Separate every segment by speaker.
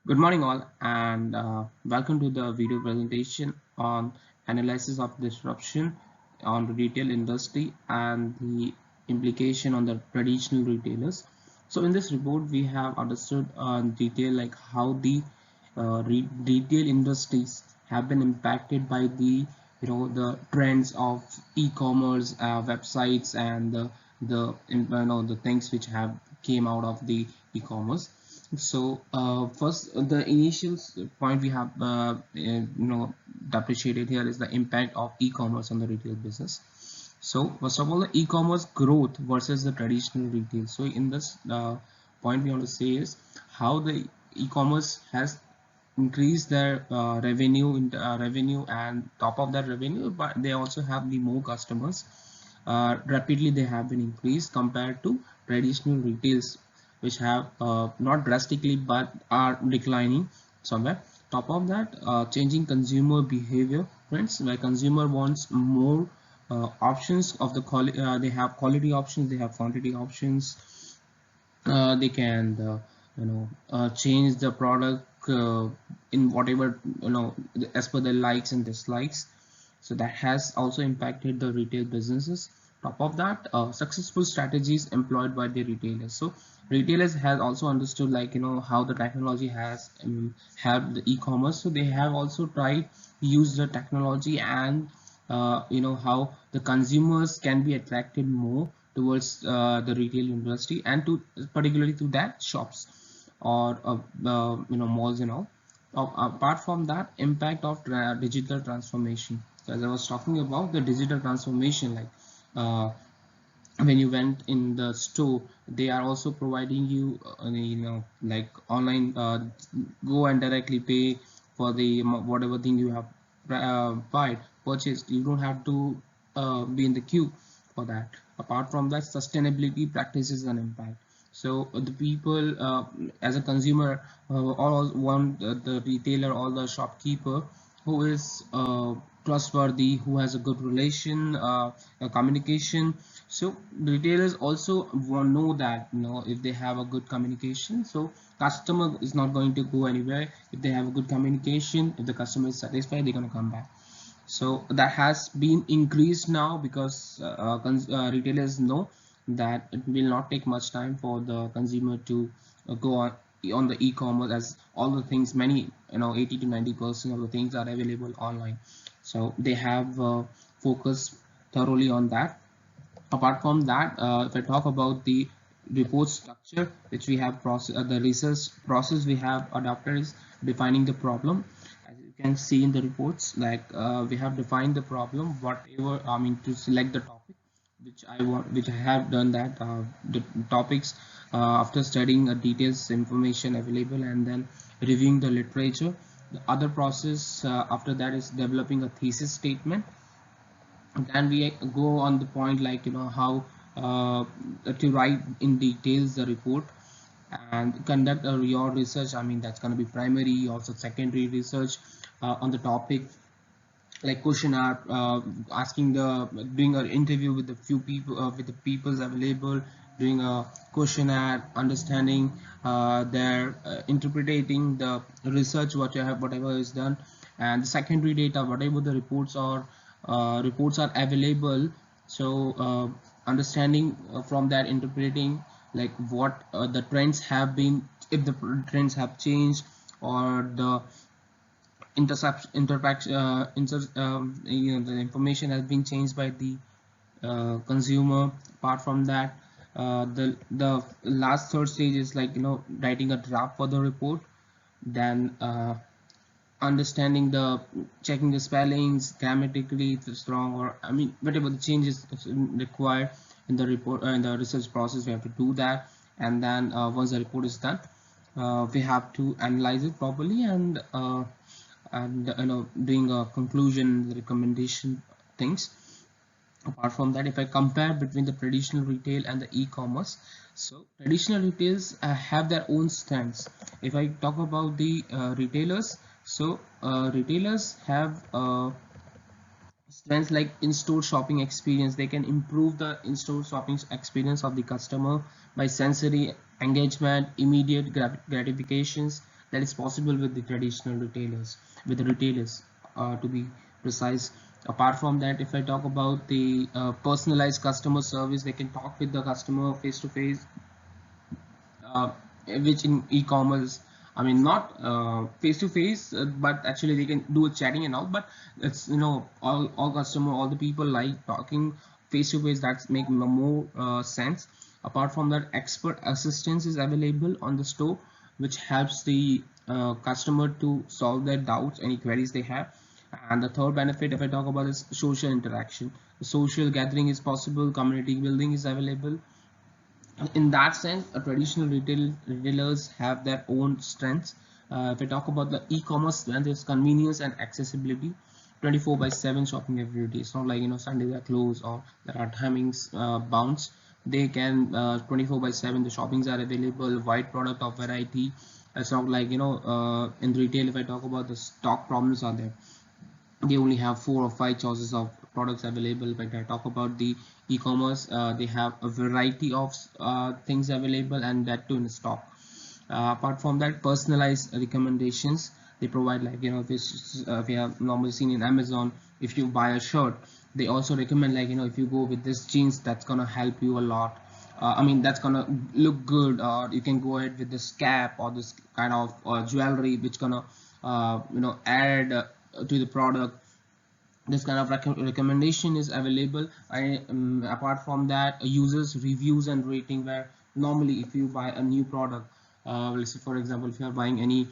Speaker 1: Good morning, all, and welcome to the video presentation on analysis of disruption on the retail industry and the implication on the traditional retailers. So, in this report, we have understood in detail like how the retail industries have been impacted by the trends of e-commerce websites and the things which have came out of the e-commerce. So first, the initial point we have depreciated here is the impact of e-commerce on the retail business. So first of all, the e-commerce growth versus the traditional retail. So in this point, we want to say is how the e-commerce has increased their revenue, and top of that revenue, but they also have the more customers. Rapidly they have been increased compared to traditional retails, which have not drastically but are declining somewhere. Top of that, changing consumer behavior trends, where consumer wants more options of the quality. They have quality options, they have quantity options. They can change the product in whatever as per their likes and dislikes. So that has also impacted the retail businesses. Top of that, successful strategies employed by the retailers. So retailers has also understood how the technology has helped the e-commerce. So they have also tried to use the technology, and how the consumers can be attracted more towards the retail industry, and to particularly to that shops or malls and all. Apart from that, impact of digital transformation. So as I was talking about the digital transformation, like when you went in the store, they are also providing you like online, go and directly pay for the whatever thing you have purchased. You don't have to be in the queue for that. Apart from that, sustainability practices and impact. So the people, as a consumer, all want the retailer or the shopkeeper who is trustworthy, who has a good relation, communication. So the retailers also want know that if they have a good communication, so customer is not going to go anywhere. If they have a good communication, if the customer is satisfied, they're going to come back. So that has been increased now because retailers know that it will not take much time for the consumer to go on the e-commerce, as all the things, many 80 to 90% of the things are available online. So they have focused thoroughly on that. Apart from that, if I talk about the report structure which we have the research process we have adopted is defining the problem. As you can see in the reports, like we have defined the problem, whatever to select the topic which I have done that, the topics, after studying details information available and then reviewing the literature. The other process after that is developing a thesis statement. Then we go on the point, like how to write in details the report and conduct your research. That's going to be primary, also secondary research on the topic, like questionnaire, asking the doing an interview with the few people, with the peoples available, doing a questionnaire, understanding their interpreting the research whatever is done, and the secondary data, whatever the reports are available. So understanding from that, interpreting like what the trends have been, if the trends have changed, or the intercept interaction the information has been changed by the consumer. Apart from that, the last third stage is like writing a draft for the report. Then understanding the checking the spellings grammatically if it's wrong, or whatever the changes required in the report, in the research process, we have to do that. And then once the report is done, we have to analyze it properly, and doing a conclusion, recommendation things. Apart from that, if I compare between the traditional retail and the e-commerce, so traditional retails have their own strengths. If I talk about the retailers, so retailers have strengths like in-store shopping experience. They can improve the in-store shopping experience of the customer by sensory engagement, immediate gratifications, that is possible with the traditional retailers, with the retailers, to be precise. Apart from that, if I talk about the personalized customer service, they can talk with the customer face to face, uh, which in e-commerce, I mean, not face to face, but actually they can do a chatting and all. But it's, all customer, all the people like talking face to face. That's make more sense. Apart from that, expert assistance is available on the store, which helps the customer to solve their doubts, any queries they have. And the third benefit, if I talk about, is social interaction. The social gathering is possible, community building is available. In that sense, a traditional retailers have their own strengths. If I talk about the e-commerce strength, there's convenience and accessibility. 24 by 7 shopping every day. It's not like, Sunday they're closed or there are timings bounds. They can 24 by 7, the shoppings are available, wide product of variety. It's not like, in retail, if I talk about, the stock problems are there. They only have 4 or 5 choices of products available. But I talk about the e-commerce, they have a variety of things available, and that too in stock. Apart from that, personalized recommendations they provide, like, if you have normally seen in Amazon, if you buy a shirt, they also recommend, like, if you go with this jeans, that's gonna help you a lot. I mean, that's gonna look good, or you can go ahead with this cap or this kind of jewelry which gonna add to the product. This kind of recommendation is available. Apart from that, users reviews and rating, where normally if you buy a new product, let's say for example, if you are buying any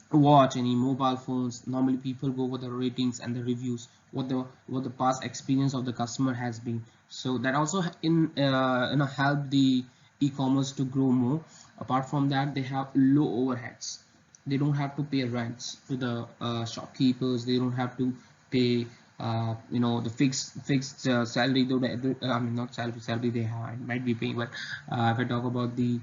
Speaker 1: watch, any mobile phones, normally people go with the ratings and the reviews, what the past experience of the customer has been. So that also help the e-commerce to grow more. Apart from that, they have low overheads. They don't have to pay rents to the shopkeepers. They don't have to pay the fixed salary, though I mean, not salary they have, might be paying. But if I talk about the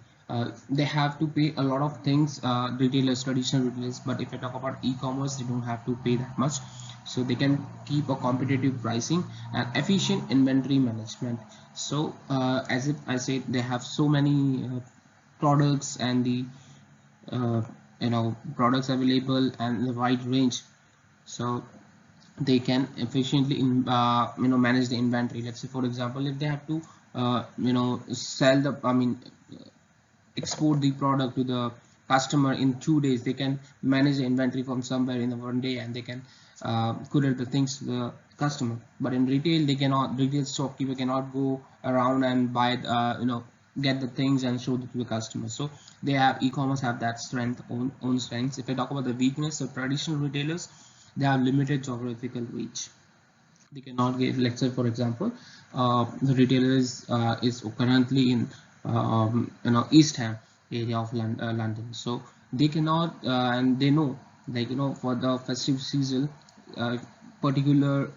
Speaker 1: they have to pay a lot of things, retailers, traditional retailers. But if I talk about e-commerce, they don't have to pay that much, so they can keep a competitive pricing and efficient inventory management. So as if I said, they have so many products, and the uh, products available, and the wide range, so they can efficiently manage the inventory. Let's say for example, if they have to sell the, I mean, export the product to the customer in 2 days, they can manage the inventory from somewhere in the one day, and they can courier the things to the customer. But in retail, they cannot, retail shopkeeper cannot go around and buy get the things and show it to the customer. So they have, e-commerce have that strength, own strengths. If I talk about the weakness of traditional retailers, they have limited geographical reach. They cannot give, let's say for example, the retailer is currently in East Ham area of London, so they cannot and they know, like, for the festive season, uh, particular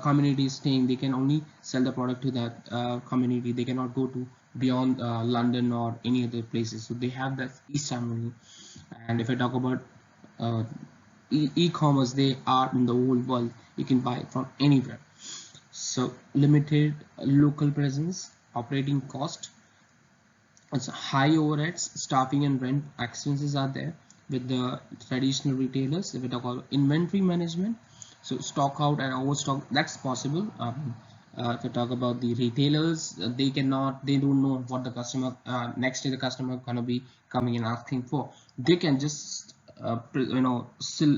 Speaker 1: community is staying, they can only sell the product to that community. They cannot go to beyond London or any other places, so they have that East Ham only. And if I talk about uh, e-commerce, they are in the whole world, you can buy it from anywhere. So limited local presence, operating cost, it's high overheads, staffing and rent expenses are there with the traditional retailers. If we talk about inventory management, so stock out and overstock, that's possible. If we talk about the retailers, they cannot, they don't know what the customer next day the customer gonna be coming and asking for. They can just still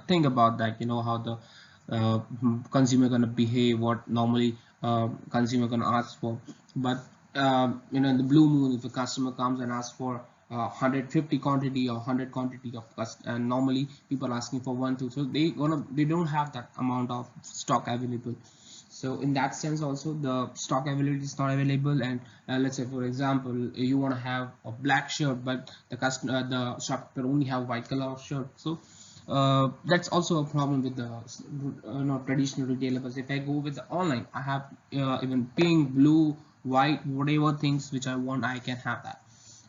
Speaker 1: think about that, how the consumer gonna behave, what normally consumer gonna ask for. But in the blue moon, if a customer comes and asks for 150 quantity or 100 quantity of and normally people asking for 1 2, so they don't have that amount of stock available. So in that sense also, the stock availability is not available. And let's say for example, you want to have a black shirt, but the customer, the shopkeeper only have white color of shirt. So that's also a problem with the traditional retailers. If I go with the online, I have even pink, blue, white, whatever things which I want, I can have that.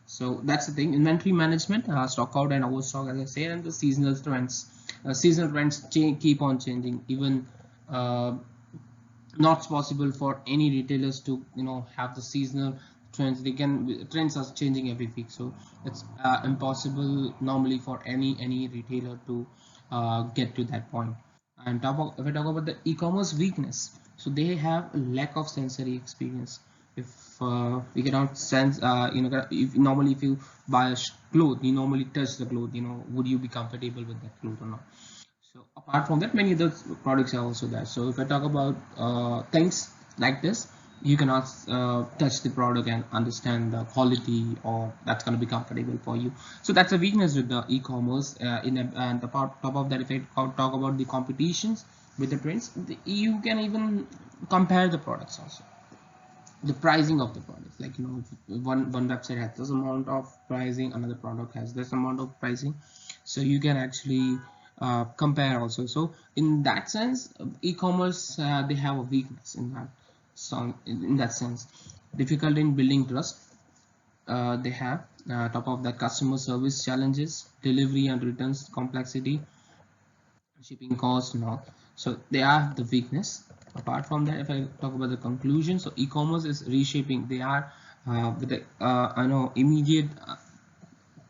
Speaker 1: So that's the thing. Inventory management, stock out and overstock, as I said. And the seasonal trends, keep on changing. Even not possible for any retailers to have the seasonal trends. Trends are changing every week, so it's impossible normally for any retailer to get to that point. And if I talk about the e-commerce weakness, so they have a lack of sensory experience. If we cannot sense, if normally if you buy a cloth, you normally touch the cloth, would you be comfortable with that cloth or not? So apart from that, many other products are also there. So if I talk about things like this, you cannot touch the product and understand the quality, or that's going to be comfortable for you. So that's a weakness with the e-commerce. And top of that, if I talk about the competitions with the trends, you can even compare the products also, the pricing of the products. Like, one website has this amount of pricing, another product has this amount of pricing, so you can actually compare also. So in that sense, e-commerce, they have a weakness in that. So in that sense, difficult in building trust. They have top of that, customer service challenges, delivery and returns complexity, shipping costs and all. So they are the weakness. Apart from that, if I talk about the conclusion, so e-commerce is reshaping. They are with the I know immediate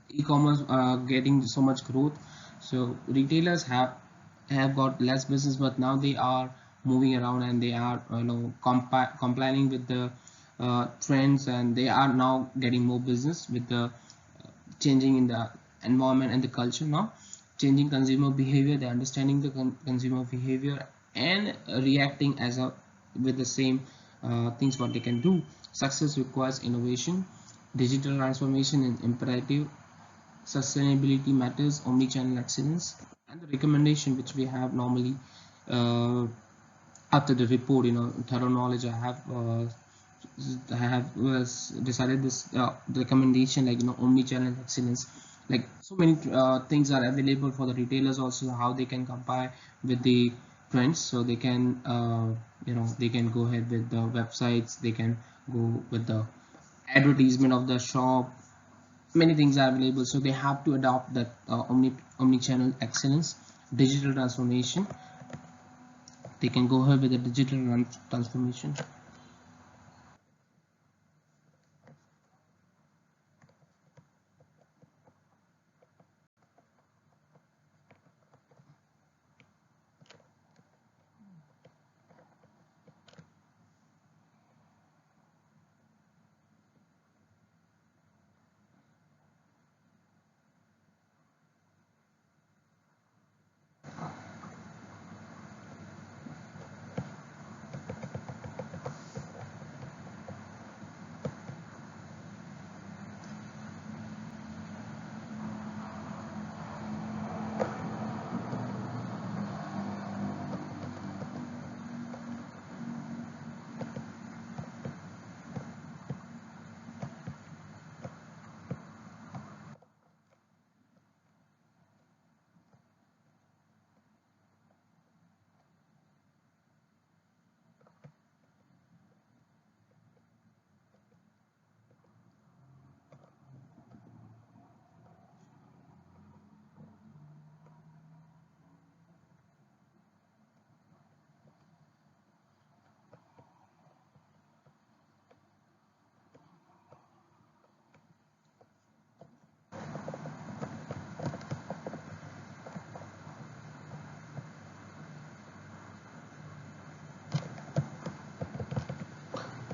Speaker 1: e-commerce getting so much growth. So retailers have got less business, but now they are moving around, and they are complying with the trends, and they are now getting more business with the changing in the environment and the culture. Now changing consumer behavior, they're understanding the consumer behavior and reacting as a with the same things what they can do. Success requires innovation, digital transformation is imperative, sustainability matters, omnichannel excellence. And the recommendation which we have normally, uh, after the report, thorough knowledge, I have decided this the recommendation, like, omni-channel excellence. Like, so many things are available for the retailers also, how they can compare with the trends. So they can they can go ahead with the websites, they can go with the advertisement of the shop. Many things are available, so they have to adopt that omni-channel excellence, digital transformation. They can go ahead with the digital transformation.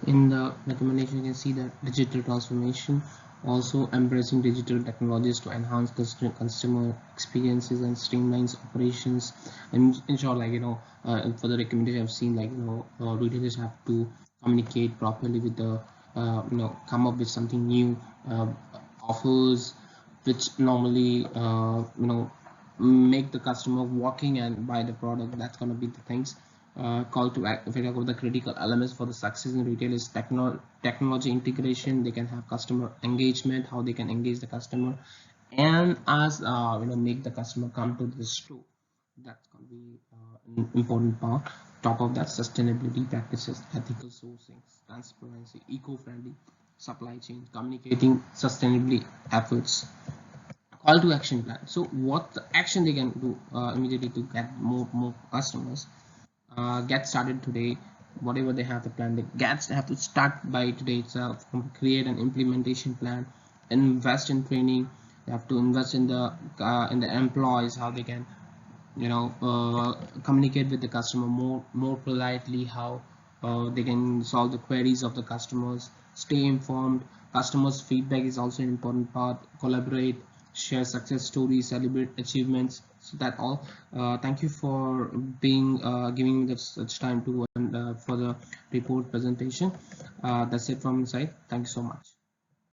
Speaker 1: In the recommendation, you can see that digital transformation, also embracing digital technologies to enhance customer experiences and streamlines operations. And in short, like, for the recommendation, I've seen, like, retailers have to communicate properly with the come up with something new, offers which normally make the customer walking and buy the product. That's going to be the things. Call to act. If I talk about the critical elements for the success in retail is technology integration. They can have customer engagement, how they can engage the customer, and as make the customer come to the store. That's going to be an important part. Top of that, sustainability practices, ethical sourcing, transparency, eco-friendly supply chain, communicating sustainability efforts. Call to action plan. So what the action they can do immediately to get more customers. Get started today. whatever they have the plan, they have to start by today itself, create an implementation plan, invest in training. They have to invest in the employees, how they can, you know, communicate with the customer more politely, how they can solve the queries of the customers, stay informed. Customers feedback is also an important part. Collaborate, share success stories, celebrate achievements. So that all. Thank you for being giving me this such time to and for the report presentation. That's it from my side. Thank you so much.